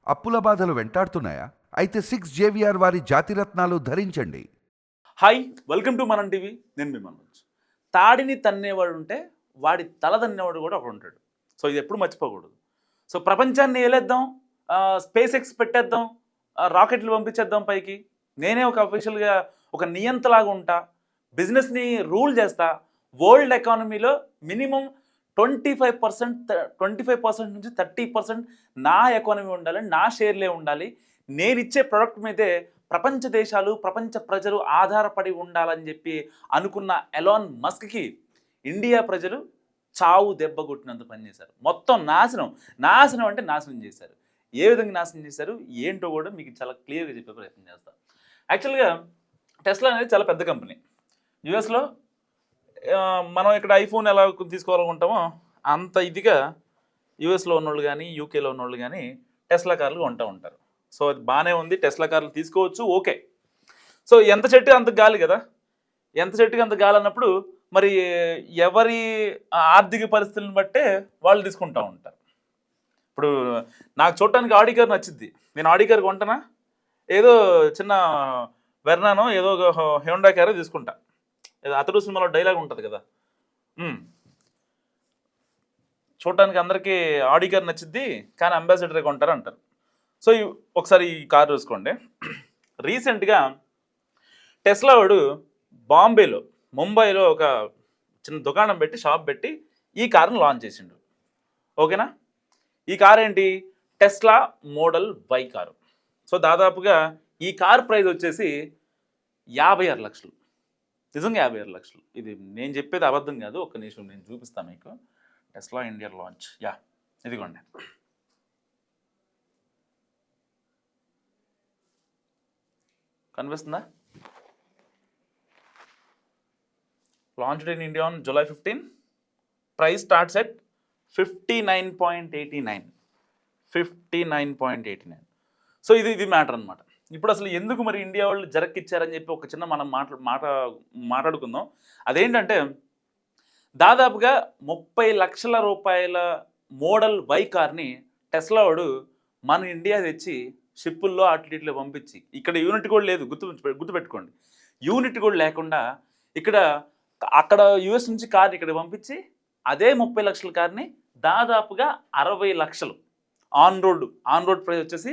అప్పుల బాధలు వెంటాడుతున్నాయా? అయితే 6 JVR వారి జాతిరత్నాలు ధరించండి. హాయ్, వెల్కమ్ టు మనం టీవీ. నేను మీ మనోజ్. తాడిని తన్నేవాడు ఉంటే వాడి తల తన్నేవాడు కూడా ఒకడు ఉంటాడు. సో ఇది ఎప్పుడు మర్చిపోకూడదు. సో ప్రపంచాన్ని ఏలేద్దాం, స్పేస్ ఎక్స్ పెట్టేద్దాం, రాకెట్లు పంపించేద్దాం పైకి. నేనే ఒక అఫీషియల్గా ఒక నియంతలాగా ఉంటా, బిజినెస్ని రూల్ చేస్తా. వరల్డ్ ఎకానమీలో మినిమం 25% నుంచి 30% నా ఎకానమీ ఉండాలి, నా షేర్లే ఉండాలి. నేను ఇచ్చే ప్రోడక్ట్ మీదే ప్రపంచ దేశాలు, ప్రపంచ ప్రజలు ఆధారపడి ఉండాలని చెప్పి అనుకున్న ఎలాన్ మస్క్కి ఇండియా ప్రజలు చావు దెబ్బ కొట్టినంత పనిచేశారు. మొత్తం నాశనం అంటే నాశనం చేశారు. ఏ విధంగా నాశనం చేశారు ఏంటో కూడా మీకు చాలా క్లియర్గా చెప్పే ప్రయత్నం చేస్తాను. యాక్చువల్గా టెస్లా అనేది చాలా పెద్ద కంపెనీ. యుఎస్లో మనం ఇక్కడ ఐఫోన్ ఎలా తీసుకోవాలనుకుంటామో అంత ఇదిగా యుఎస్లో ఉన్నోళ్ళు కానీ, యూకేలో ఉన్నోళ్ళు కానీ టెస్లా కార్లు కొంటూ ఉంటారు. సో అది బాగానే ఉంది, టెస్లా కార్లు తీసుకోవచ్చు, ఓకే. సో ఎంత చెట్టుకి అంత గాలి కదా, ఎంత చెట్టుకి అంత గాలి అన్నప్పుడు మరి ఎవరి ఆర్థిక పరిస్థితులను బట్టే వాళ్ళు తీసుకుంటూ ఉంటారు. ఇప్పుడు నాకు చూడటానికి ఆడి కార్ నచ్చింది, నేను ఆడి కార్ కొంటానా, ఏదో చిన్న వెర్నానో ఏదో ఒక హ్యూండా కార్ తీసుకుంటా. ఏదో అతడు సినిమాలో డైలాగ్ ఉంటుంది కదా, చూడటానికి అందరికీ ఆడి కార్ నచ్చింది కానీ అంబాసిడర్ కొంటారు అంటారు. సో ఒకసారి ఈ కార్ చూసుకోండి. రీసెంట్గా టెస్లా వాడు బాంబేలో, ముంబైలో ఒక చిన్న దుకాణం పెట్టి, షాప్ పెట్టి ఈ కార్ను లాంచ్ చేసిండు. ఓకేనా? ఈ కార్ ఏంటి? Tesla model Y car. So దాదాపుగా ఈ కార్ ప్రైస్ వచ్చేసి 56 లక్షలు. నిజంగా 56 లక్షలు. ఇది నేను చెప్పేది అబద్ధం కాదు, ఒక్క నిమిషం నేను చూపిస్తాను మీకు. టెస్లా ఇండియా లాంచ్, ఇదిగోండి. కనిపిస్తుందా? Launched in India on July 15. Price starts at 59.89. 59.89. So ఇది మ్యాటర్ అనమాట. ఇప్పుడు అసలు ఎందుకు మరి ఇండియా వాళ్ళు జరక్కిచ్చారని చెప్పి ఒక చిన్న మనం మాట్లాడుకుందాం. అదేంటంటే దాదాపుగా 30 లక్షల రూపాయల మోడల్ వై కార్ని టెస్లా వాడు మన ఇండియా తెచ్చి షిప్పుల్లో అట్లీట్లో పంపించి, ఇక్కడ యూనిట్ కూడా లేదు, గుర్తుపెట్టుకోండి. యూనిట్ కూడా లేకుండా అక్కడ యుఎస్ నుంచి కార్ ఇక్కడ పంపించి అదే 30 లక్షల కార్ని దాదాపుగా 60 లక్షలు ఆన్ రోడ్ ప్రైస్ వచ్చేసి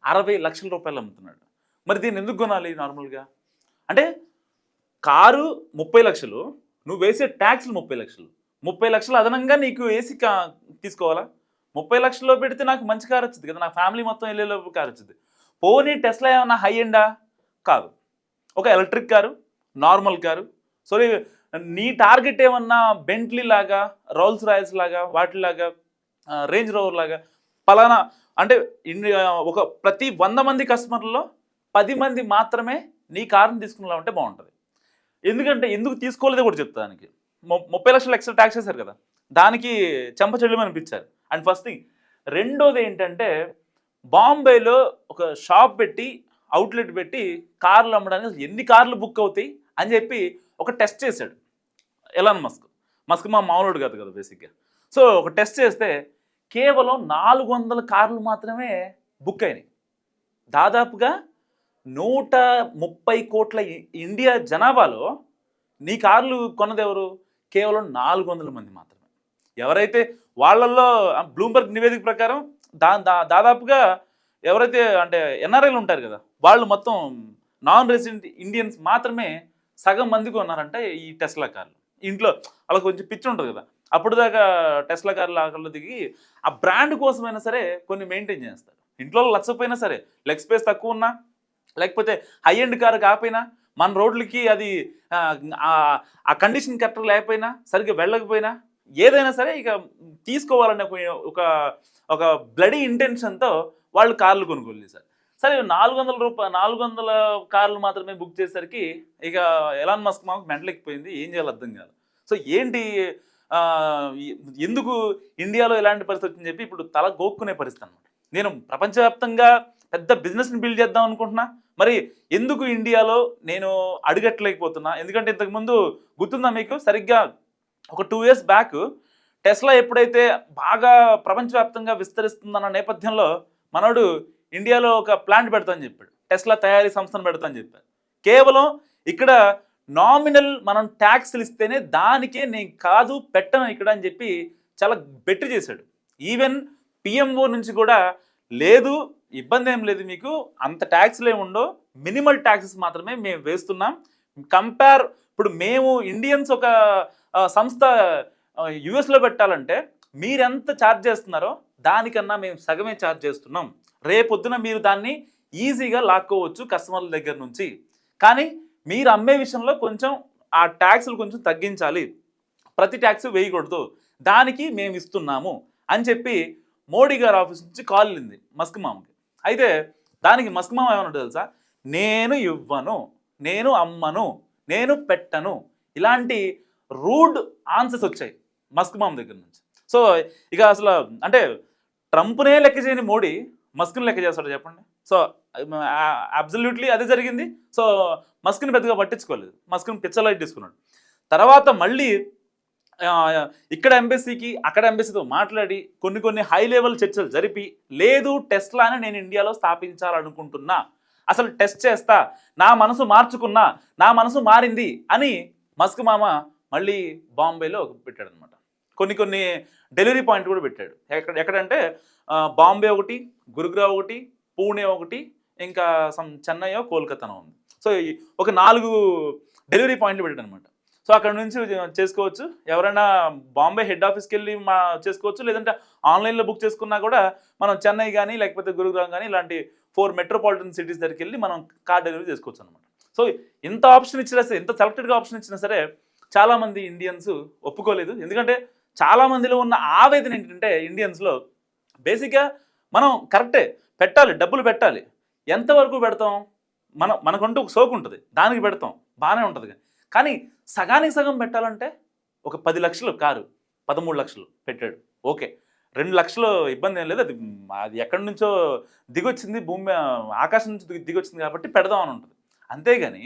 60 లక్షల రూపాయలు అమ్ముతున్నాడు. మరి దీన్ని ఎందుకు కొనాలి? నార్మల్గా అంటే కారు 30 లక్షలు, నువ్వు వేసే ట్యాక్స్లు 30 లక్షలు, 30 లక్షలు అదనంగా నీకు వేసి తీసుకోవాలా? 30 లక్షల్లో పెడితే నాకు మంచి కారు వచ్చింది కదా, నా ఫ్యామిలీ మొత్తం వెళ్ళేలోపు కారు వచ్చింది. పోనీ టెస్లా ఏమన్నా హై ఎండా? కాదు, ఒక electric car, normal car. So నీ టార్గెట్ ఏమన్నా బెంట్లీ లాగా, రోల్స్ రాయల్స్ లాగా, వాటిలాగా, రేంజ్ రోవర్ లాగా పలానా అంటే ఒక ప్రతి 100 మంది కస్టమర్లలో 10 మంది మాత్రమే నీ కారుని తీసుకునేలా ఉంటే బాగుంటుంది. ఎందుకు తీసుకోలేదో కూడా చెప్తానికి. 30 లక్షలు ఎక్స్ట్రా ట్యాక్స్ చేశారు కదా, దానికి చెంపచెల్లు అనిపించారు. And first thing. రెండోది ఏంటంటే బాంబేలో ఒక షాప్ పెట్టి, అవుట్లెట్ పెట్టి కార్లు అమ్మడానికి ఎన్ని కార్లు బుక్ అవుతాయి అని చెప్పి ఒక టెస్ట్ చేశాడు ఎలాన్ మస్క్ మా మామూలుడు కాదు కదా బేసిక్గా. సో ఒక టెస్ట్ చేస్తే కేవలం 400 కార్లు మాత్రమే బుక్ అయినాయి. దాదాపుగా 130 కోట్ల ఇండియా జనాభాలో నీ కార్లు కొన్నదెవరు? కేవలం 400 మంది మాత్రమే. ఎవరైతే వాళ్ళల్లో బ్లూంబర్గ్ నివేదిక ప్రకారం దాదాపుగా ఎవరైతే అంటే ఎన్ఆర్ఐలు ఉంటారు కదా, వాళ్ళు మొత్తం నాన్ రెసిడెంట్ ఇండియన్స్ మాత్రమే సగం మందికి ఉన్నారంటే ఈ టెస్లా కార్లు. ఇంట్లో వాళ్ళకి కొంచెం పిచ్చి ఉంటుంది కదా, అప్పుడు దాకా టెస్లా కార్లు ఆకల్లో దిగి ఆ బ్రాండ్ కోసమైనా సరే కొన్ని మెయింటైన్ చేస్తారు. ఇంట్లో లచ్చపోయినా సరే, లెగ్ స్పేస్ తక్కువ ఉన్నా, లేకపోతే హై ఎండ్ కారు కాకపోయినా, మన రోడ్లకి అది ఆ కండిషన్ కరెక్ట్ లేకపోయినా, సరిగ్గా వెళ్ళకపోయినా, ఏదైనా సరే ఇక తీసుకోవాలనే ఒక బ్లడీ ఇంటెన్షన్తో వాళ్ళు కార్లు కొనుగోలు చేశారు. సరే 400 కార్లు మాత్రమే బుక్ చేసేసరికి ఇక ఎలాన్ మస్క్ మాకు మెంటలెక్కిపోయింది, ఏం చేయాలో అర్థం కాదు. సో ఏంటి, ఎందుకు ఇండియాలో ఎలాంటి పరిస్థితి వచ్చిందని చెప్పి ఇప్పుడు తల గోక్కునే పరిస్థితి అనమాట. నేను ప్రపంచవ్యాప్తంగా పెద్ద బిజినెస్ని బిల్డ్ చేద్దాం అనుకుంటున్నా, మరి ఎందుకు ఇండియాలో నేను అడుగట్లేకపోతున్నా? ఎందుకంటే ఇంతకుముందు గుర్తుందా మీకు, సరిగ్గా ఒక 2 years బ్యాక్ టెస్లా ఎప్పుడైతే బాగా ప్రపంచవ్యాప్తంగా విస్తరిస్తుందన్న నేపథ్యంలో మనోడు ఇండియాలో ఒక ప్లాంట్ పెడతామని చెప్పాడు, టెస్లా తయారీ సంస్థను పెడతామని చెప్పాడు. కేవలం ఇక్కడ నామినల్ మనం ట్యాక్స్లు ఇస్తేనే దానికే నేను కాదు పెట్టను ఇక్కడ అని చెప్పి చాలా బెట్టు చేశాడు. ఈవెన్ పిఎంఓ నుంచి కూడా లేదు, ఇబ్బంది ఏం లేదు, మీకు అంత ట్యాక్స్లు ఏమి ఉండవు, మినిమల్ ట్యాక్సెస్ మాత్రమే మేము వేస్తున్నాం. ఇప్పుడు మేము ఇండియన్స్ ఒక సంస్థ యుఎస్లో పెట్టాలంటే మీరెంత ఛార్జ్ చేస్తున్నారో దానికన్నా మేము సగమే ఛార్జ్ చేస్తున్నాం. రేపొద్దున మీరు దాన్ని ఈజీగా లాక్కోవచ్చు కస్టమర్ల దగ్గర నుంచి, కానీ మీరు అమ్మే విషయంలో కొంచెం ఆ ట్యాక్స్లు కొంచెం తగ్గించాలి, ప్రతి ట్యాక్స్ వేయకూడదు, దానికి మేము ఇస్తున్నాము అని చెప్పి మోడీ గారి ఆఫీస్ నుంచి కాల్ వెళ్ళింది మస్క్ మామకి. అయితే దానికి మస్క్ మామ ఏమన్నా తెలుసా, నేను ఇవ్వను, నేను అమ్మను, నేను పెట్టను, ఇలాంటి రూడ్ ఆన్సర్స్ వచ్చాయి మస్క్ మామ దగ్గర నుంచి. సో ఇక అసలు అంటే ట్రంప్నే లెక్క చేయని మోడీ మస్క్ని లెక్క చేస్తాడు చెప్పండి. సో అబ్సల్యూట్లీ అదే జరిగింది. సో మస్క్ని పెద్దగా పట్టించుకోలేదు, మస్క్ని పిచ్చలైట్ తీసుకున్నాడు. తర్వాత మళ్ళీ ఇక్కడ ఎంబసీకి అక్కడ ఎంబసీతో మాట్లాడి కొన్ని హై లెవెల్ చర్చలు జరిపి, లేదు టెస్లాని నేను ఇండియాలో స్థాపించాలనుకుంటున్నా, అసలు టెస్ట్ చేస్తా, నా మనసు మార్చుకున్నా, నా మనసు మారింది అని మస్క్ మామ మళ్ళీ బాంబేలో పెట్టాడు అనమాట. కొన్ని డెలివరీ పాయింట్ కూడా పెట్టాడు. ఎక్కడంటే బాంబే ఒకటి, గురుగ్రావ్ ఒకటి, పూణే ఒకటి, ఇంకా చెన్నైయో కోల్కతానో ఉంది. సో ఒక 4 డెలివరీ పాయింట్లు పెట్టాడు అనమాట. సో అక్కడ నుంచి చేసుకోవచ్చు, ఎవరైనా బాంబే హెడ్ ఆఫీస్కి వెళ్ళి చేసుకోవచ్చు, లేదంటే ఆన్లైన్లో బుక్ చేసుకున్నా కూడా మనం చెన్నై కానీ లేకపోతే గురుగ్రామ్ కానీ ఇలాంటి 4 మెట్రోపాలిటన్ సిటీస్ దగ్గరికి వెళ్ళి మనం కార్ డెలివరీ చేసుకోవచ్చు అనమాట. సో ఇంత ఆప్షన్ ఇచ్చినా సరే, ఇంత సెలెక్టెడ్గా ఆప్షన్ ఇచ్చినా సరే చాలామంది ఇండియన్స్ ఒప్పుకోలేదు. ఎందుకంటే చాలామందిలో ఉన్న ఆవేదన ఏంటంటే ఇండియన్స్లో బేసిక్గా మనం కరెక్టే పెట్టాలి, డబ్బులు పెట్టాలి, ఎంతవరకు పెడతాం, మనకంటూ ఒక సోకు ఉంటుంది, దానికి పెడతాం, బాగానే ఉంటుంది. కానీ సగానికి సగం పెట్టాలంటే ఒక 10 లక్షలు కారు 13 లక్షలు పెట్టాడు, ఓకే, 2 లక్షలు ఇబ్బంది ఏం లేదు, అది ఎక్కడి నుంచో దిగొచ్చింది, భూమి ఆకాశం నుంచి దిగొచ్చింది కాబట్టి పెడదాం అని ఉంటుంది. అంతేగాని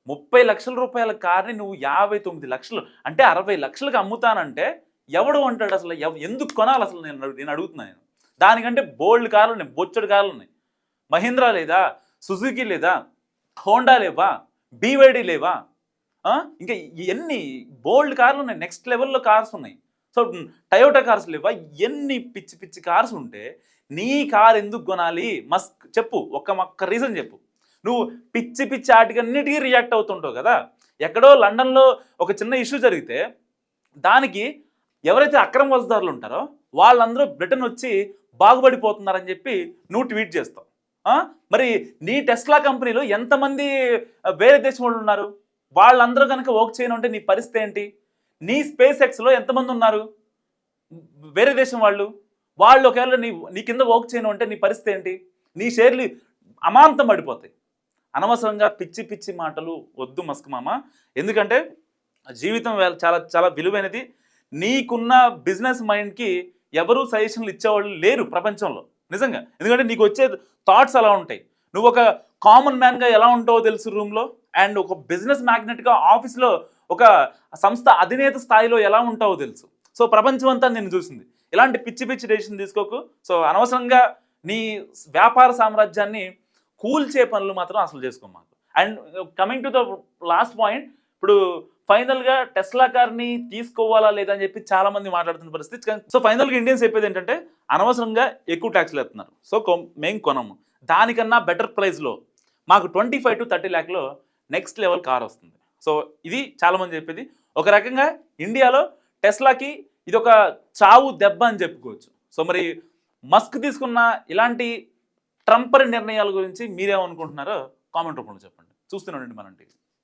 30 లక్షల రూపాయల కార్ని నువ్వు 59 లక్షలు అంటే 60 లక్షలకు అమ్ముతానంటే ఎవడు అంటాడు అసలు? ఎందుకు కొనాలి అసలు? నేను అడుగుతున్నాను. దానికంటే బోల్డ్ కార్లు ఉన్నాయి, బొచ్చడు కార్లు ఉన్నాయి. మహీంద్రా లేదా, సుజుకి లేదా, హోండా లేవా, బీవైడి లేవా, ఇంకా ఎన్ని బోల్డ్ కార్లు ఉన్నాయి, నెక్స్ట్ లెవెల్లో కార్స్ ఉన్నాయి. సో టయోటా కార్స్ లేవా, ఎన్ని పిచ్చి పిచ్చి కార్స్ ఉంటే నీ కార్ ఎందుకు కొనాలి? మస్క్ చెప్పు, ఒక్క రీజన్ చెప్పు. నువ్వు పిచ్చి పిచ్చి ఆటికన్నిటికీ రియాక్ట్ అవుతుంటావు కదా. ఎక్కడో లండన్లో ఒక చిన్న ఇష్యూ జరిగితే దానికి ఎవరైతే అక్రమ వలసదారులు ఉంటారో వాళ్ళందరూ బ్రిటన్ వచ్చి బాగుపడిపోతున్నారని చెప్పి నువ్వు ట్వీట్ చేస్తావు. మరి నీ టెస్లా కంపెనీలో ఎంతమంది వేరే దేశం వాళ్ళు ఉన్నారు? వాళ్ళందరూ కనుక వర్క్ చేయను అంటే నీ పరిస్థితి ఏంటి? నీ స్పేస్ ఎక్స్లో ఎంతమంది ఉన్నారు వేరే దేశం వాళ్ళు ఒకవేళ నీ కింద వర్క్ చేయను అంటే నీ పరిస్థితి ఏంటి? నీ షేర్లు అమాంతం పడిపోతాయి. అనవసరంగా పిచ్చి పిచ్చి మాటలు వద్దు మస్క్ మామ. ఎందుకంటే జీవితం చాలా చాలా విలువైనది. నీకున్న బిజినెస్ మైండ్కి ఎవరు సజెషన్లు ఇచ్చేవాళ్ళు లేరు ప్రపంచంలో నిజంగా. ఎందుకంటే నీకు వచ్చే థాట్స్ అలా ఉంటాయి. నువ్వు ఒక కామన్ మ్యాన్గా ఎలా ఉంటావో తెలుసు రూమ్లో, అండ్ ఒక బిజినెస్ మ్యాగ్నెట్గా ఆఫీస్లో ఒక సంస్థ అధినేత స్థాయిలో ఎలా ఉంటావో తెలుసు. సో ప్రపంచం అంతా నేను చూసింది. ఇలాంటి పిచ్చి పిచ్చి డెసిషన్ తీసుకోకు. సో అనవసరంగా నీ వ్యాపార సామ్రాజ్యాన్ని కూల్చే పనులు మాత్రం అసలు చేసుకో మాకు. And coming to the last point, ఇప్పుడు ఫైనల్గా టెస్లా కార్ని తీసుకోవాలా లేదా అని చెప్పి చాలామంది మాట్లాడుతున్న పరిస్థితి. సో ఫైనల్గా ఇండియన్స్ చెప్పేది ఏంటంటే అనవసరంగా ఎక్కువ ట్యాక్స్లు వేస్తున్నారు, సో మేము కొనము, దానికన్నా బెటర్ ప్రైస్లో మాకు 25 to 30 లాఖ్లో నెక్స్ట్ లెవెల్ కార్ వస్తుంది. సో ఇది చాలామంది చెప్పేది. ఒక రకంగా ఇండియాలో టెస్లాకి ఇది ఒక చావు దెబ్బ అని చెప్పుకోవచ్చు. సో మరి మస్క్ తీసుకున్న ఇలాంటి ట్రంపర్ నిర్ణయాల గురించి మీరేమనుకుంటున్నారో కామెంట్ రూపంలో చెప్పండి. చూస్తూనే ఉండండి మనం టీవీ.